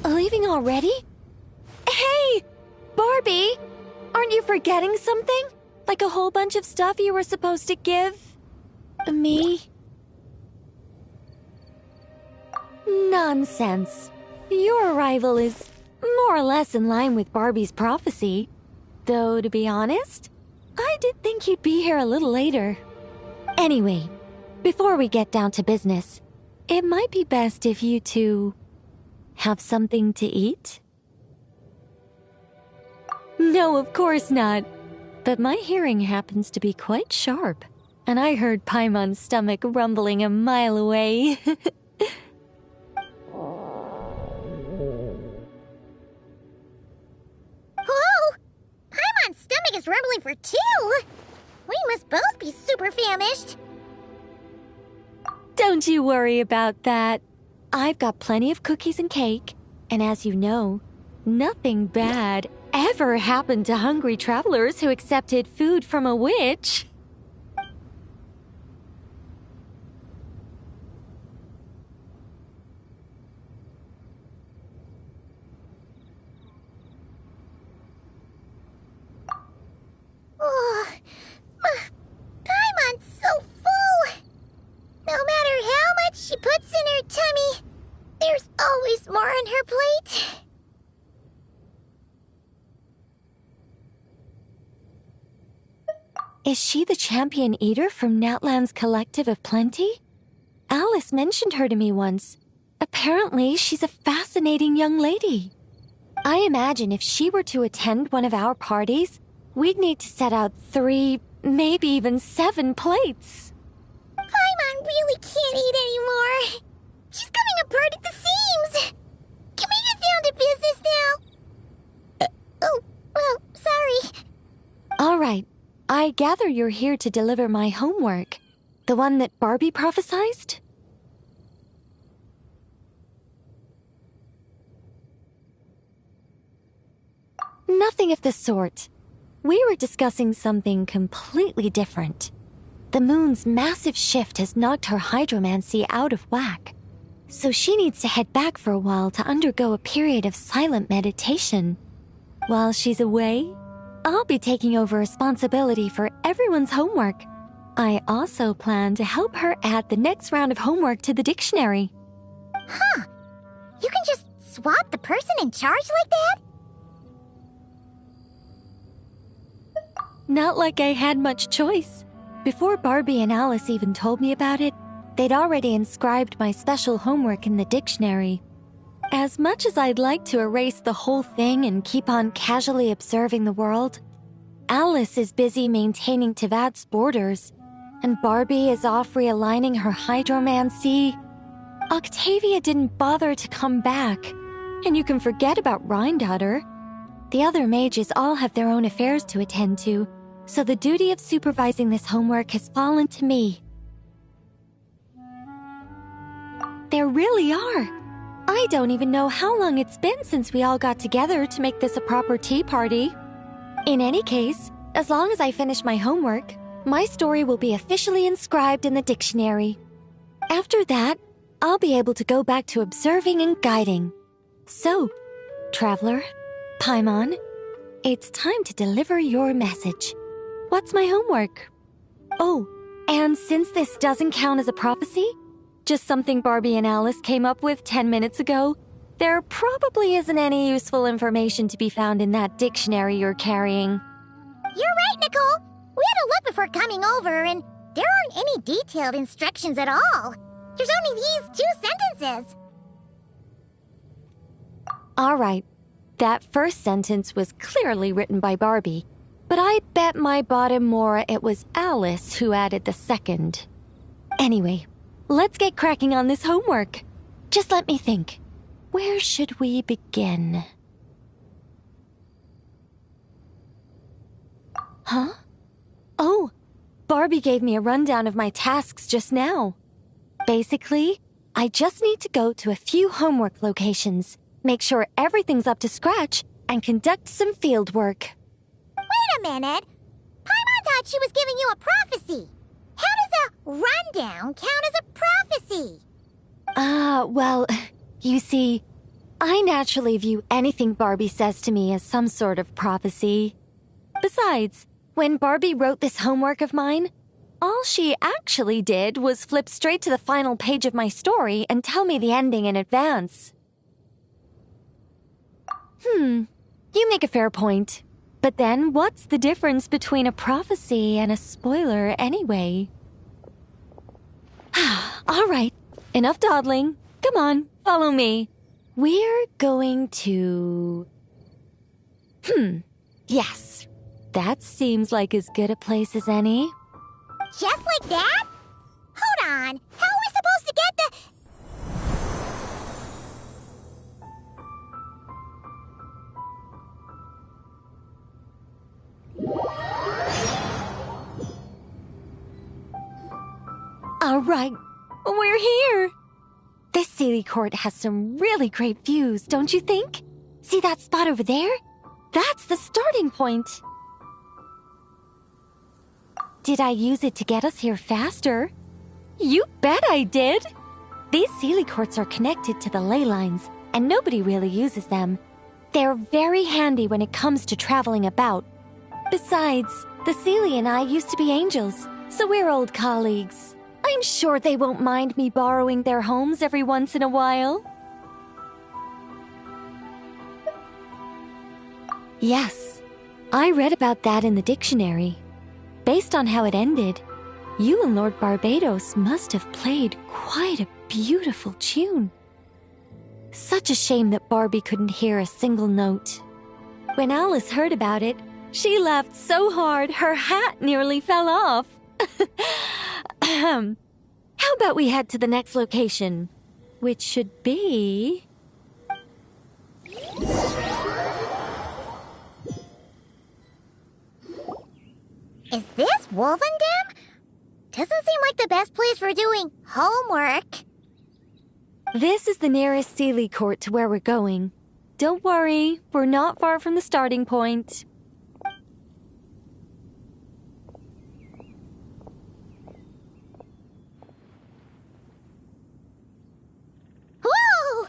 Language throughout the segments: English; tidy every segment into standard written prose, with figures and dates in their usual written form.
Leaving already? Hey! Barbie! Aren't you forgetting something? Like a whole bunch of stuff you were supposed to give me? Nonsense. Your arrival is more or less in line with Barbie's prophecy. Though, to be honest, I did think you'd be here a little later. Anyway, before we get down to business, it might be best if you two have something to eat? No, of course not. But my hearing happens to be quite sharp, and I heard Paimon's stomach rumbling a mile away. Whoa! Paimon's stomach is rumbling for two! We must both be super famished. Don't you worry about that. I've got plenty of cookies and cake, and as you know, nothing bad ever happened to hungry travelers who accepted food from a witch. Oh, Paimon's so full! No matter how much she puts in her tummy, there's always more on her plate. Is she the champion eater from Natlan's Collective of Plenty? Alice mentioned her to me once. Apparently, she's a fascinating young lady. I imagine if she were to attend one of our parties, we'd need to set out 3, maybe even 7 plates. Paimon really can't eat anymore. She's coming apart at the seams. Can we get down to business now? Oh, sorry. All right. I gather you're here to deliver my homework. The one that Barbie prophesized? Nothing of the sort. We were discussing something completely different. The moon's massive shift has knocked her hydromancy out of whack, so she needs to head back for a while to undergo a period of silent meditation. While she's away, I'll be taking over responsibility for everyone's homework. I also plan to help her add the next round of homework to the dictionary. Huh. You can just swap the person in charge like that? Not like I had much choice. Before Barbie and Alice even told me about it, they'd already inscribed my special homework in the dictionary. As much as I'd like to erase the whole thing and keep on casually observing the world, Alice is busy maintaining Teyvat's borders, and Barbie is off realigning her hydromancy. Octavia didn't bother to come back, and you can forget about Rhindaughter. The other mages all have their own affairs to attend to, so the duty of supervising this homework has fallen to me. There really are. I don't even know how long it's been since we all got together to make this a proper tea party. In any case, as long as I finish my homework, my story will be officially inscribed in the dictionary. After that, I'll be able to go back to observing and guiding. So, traveler, Paimon, it's time to deliver your message. What's my homework? Oh, and since this doesn't count as a prophecy, just something Barbie and Alice came up with 10 minutes ago, there probably isn't any useful information to be found in that dictionary you're carrying. You're right, Nicole. We had to look before coming over, and there aren't any detailed instructions at all. There's only these 2 sentences. All right. That first sentence was clearly written by Barbie, but I bet my bottom more it was Alice who added the second. Anyway, let's get cracking on this homework. Just let me think. Where should we begin? Huh? Oh, Barbie gave me a rundown of my tasks just now. Basically, I just need to go to a few homework locations, make sure everything's up to scratch, and conduct some field work. Wait a minute. Paimon thought she was giving you a prophecy. How does a rundown count as a prophecy? Well, you see, I naturally view anything Barbie says to me as some sort of prophecy. Besides, when Barbie wrote this homework of mine, all she actually did was flip straight to the final page of my story and tell me the ending in advance. You make a fair point. But then, what's the difference between a prophecy and a spoiler anyway? All right, enough dawdling. Come on, follow me. We're going to... Yes, that seems like as good a place as any. Just like that? Hold on. How are we supposed to get the... All right, we're here. This Sealy Court has some really great views, don't you think? See that spot over there? That's the starting point. Did I use it to get us here faster? You bet I did! These Sealy Courts are connected to the ley lines, and nobody really uses them. They're very handy when it comes to traveling about. Besides, the Sealy and I used to be angels, so we're old colleagues. I'm sure they won't mind me borrowing their homes every once in a while. Yes, I read about that in the dictionary. Based on how it ended, you and Lord Barbados must have played quite a beautiful tune. Such a shame that Barbie couldn't hear a single note. When Alice heard about it, she laughed so hard her hat nearly fell off. How about we head to the next location, which should be... Is this Wolvendam? Doesn't seem like the best place for doing homework. This is the nearest Sealy Court to where we're going. Don't worry, we're not far from the starting point. Whoa!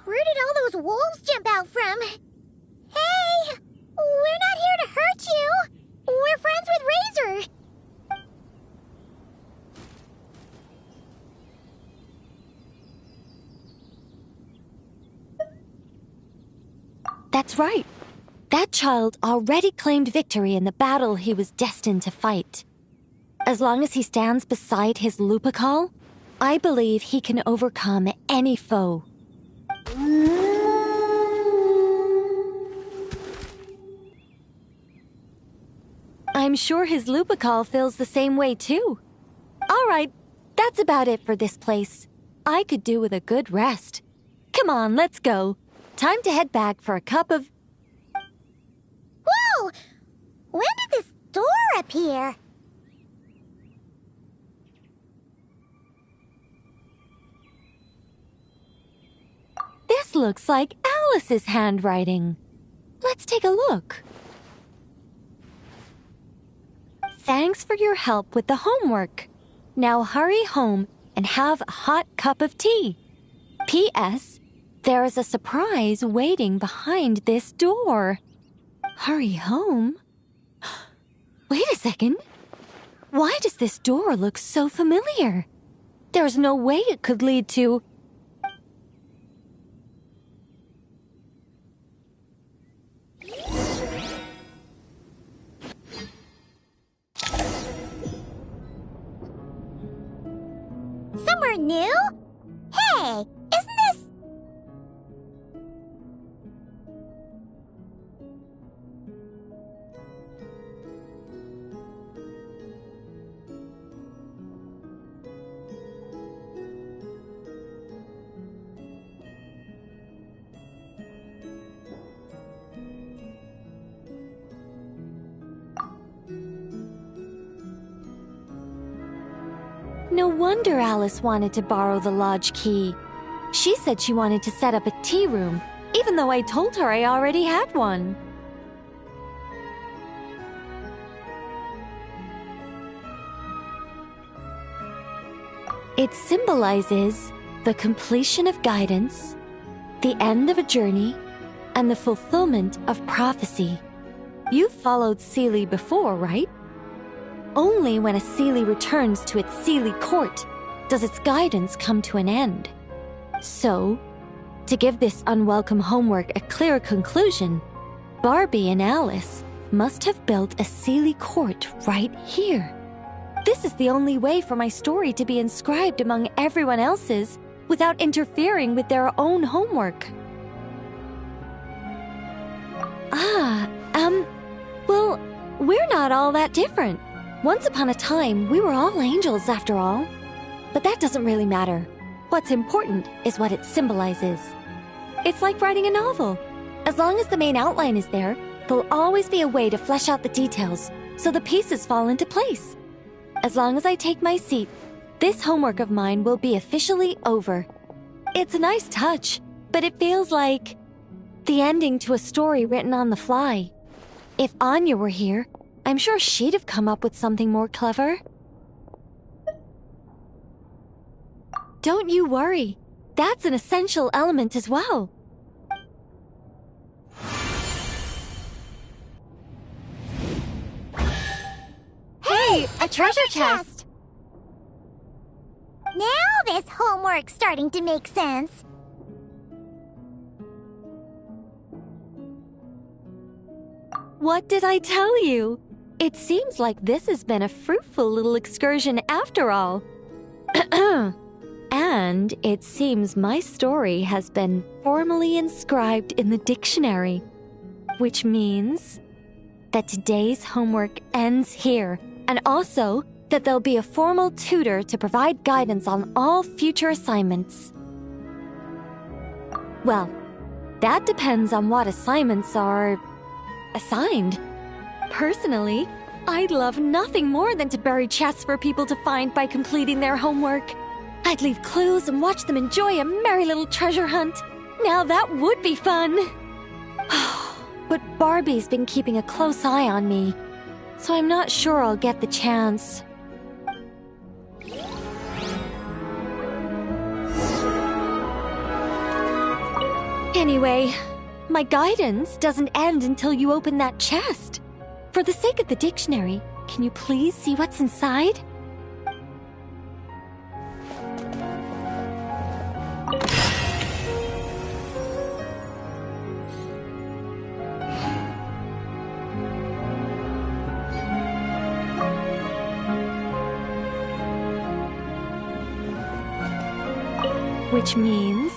Where did all those wolves jump out from? Hey! We're not here to hurt you! We're friends with Razor! That's right. That child already claimed victory in the battle he was destined to fight. As long as he stands beside his Lupical, I believe he can overcome any foe. I'm sure his Lupical feels the same way too. All right, that's about it for this place. I could do with a good rest. Come on, let's go. Time to head back for a cup of... Whoa! When did this door appear? This looks like Alice's handwriting. Let's take a look. Thanks for your help with the homework. Now hurry home and have a hot cup of tea. P.S. There is a surprise waiting behind this door. Hurry home? Wait a second. Why does this door look so familiar? There's no way it could lead to... Somewhere new? Hey, isn't this... No wonder Alice wanted to borrow the lodge key. She said she wanted to set up a tea room, even though I told her I already had one. It symbolizes the completion of guidance, the end of a journey, and the fulfillment of prophecy. You've followed Seelie before, right? Only when a Seelie returns to its Seelie court does its guidance come to an end. So, to give this unwelcome homework a clear conclusion, Barbie and Alice must have built a Seelie court right here. This is the only way for my story to be inscribed among everyone else's without interfering with their own homework. Well, we're not all that different. Once upon a time, we were all angels after all. But that doesn't really matter. What's important is what it symbolizes. It's like writing a novel. As long as the main outline is there, there'll always be a way to flesh out the details so the pieces fall into place. As long as I take my seat, this homework of mine will be officially over. It's a nice touch, but it feels like the ending to a story written on the fly. If Anya were here, I'm sure she'd have come up with something more clever. Don't you worry. That's an essential element as well. Hey, a treasure chest! Now this homework's starting to make sense. What did I tell you? It seems like this has been a fruitful little excursion after all. And it seems my story has been formally inscribed in the dictionary, which means that today's homework ends here, and also that there'll be a formal tutor to provide guidance on all future assignments. Well, that depends on what assignments are assigned. Personally, I'd love nothing more than to bury chests for people to find by completing their homework. I'd leave clues and watch them enjoy a merry little treasure hunt. Now that would be fun. But Barbie's been keeping a close eye on me, so I'm not sure I'll get the chance. Anyway, my guidance doesn't end until you open that chest. For the sake of the dictionary, can you please see what's inside? Which means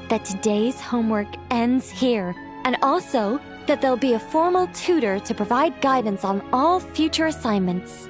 that today's homework ends here, and also that there'll be a formal tutor to provide guidance on all future assignments.